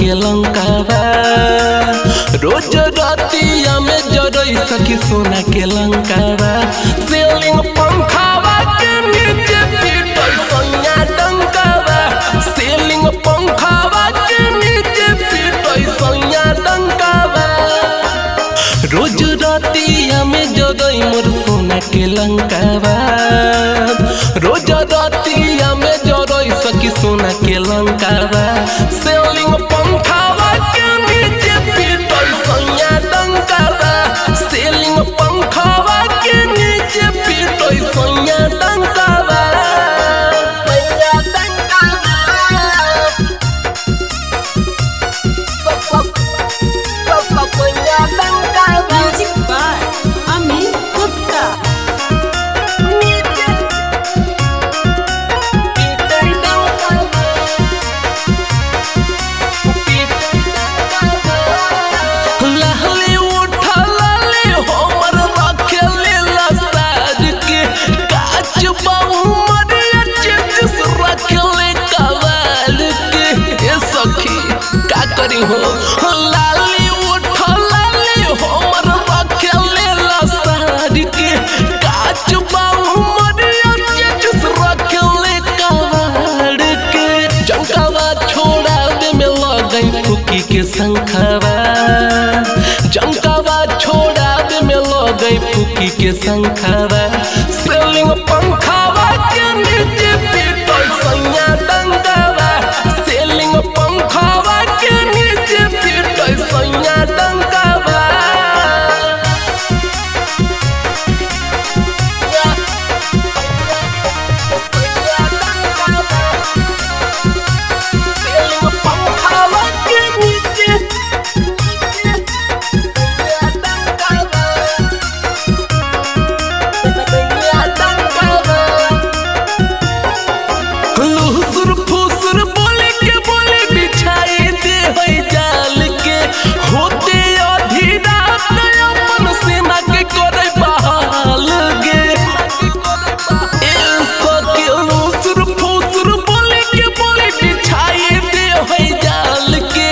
के लंकावा रोज रातिया में जरई सखी सोना के लंकावा सीलिंग पंखावा के नीचे पीटल सोनिया डंकावा सीलिंग पंखावा के नीचे पीटल सोनिया डंकावा रोज रातिया में जरई मोर सोना के लंकावा रोज रातिया में जरई सखी सोना के लंकावा सीलिंग पंखावा के नीचे पीटल सोनिया डंकावा सीलिंग पंखावा के नीचे पीटल सोनिया डंकावा हो लाली उठ लाली हमर रखेले लसार के काच बाऊ मरिया चेचस रखेले कवाड़ के जंकावा छोड़ावे में लगई फुकी के शंखवा जंकावा छोड़ावे में लगई फुकी के शंखवा सीलिंग पंखावा के नीचे पीटल सोनिया डंकावा सीलिंग पंखावा के नीचे पीटल सोनिया डंकावा सीलिंग पंखावा के नीचे लुसुर फुसुर बोले के बोले बिछाई दे होई जाल के होते आधी रात अपन सेना के करे बहाल गे ऐसा के लुसुर फुसुर बोले के बोले बिछाई दे होई जाल के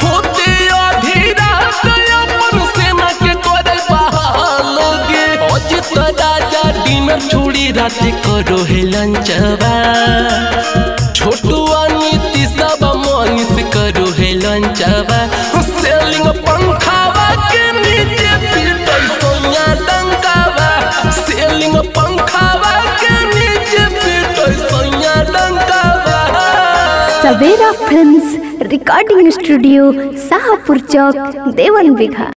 होते आधी रात अपन सेना के करे बहाल गे अजित राजा डिनर छोड़ी रात करो है लंचवा छोटुआ नीति सब मनीष करो है लंचवा सीलिंग पंखावा के नीचे पीटल सोनिया डंकावा सीलिंग पंखावा के नीचे पीटल सोनिया डंकावा। सवेरा फिल्म्स रिकॉर्डिंग स्टूडियो शाहपुर चौक देवन बिघा।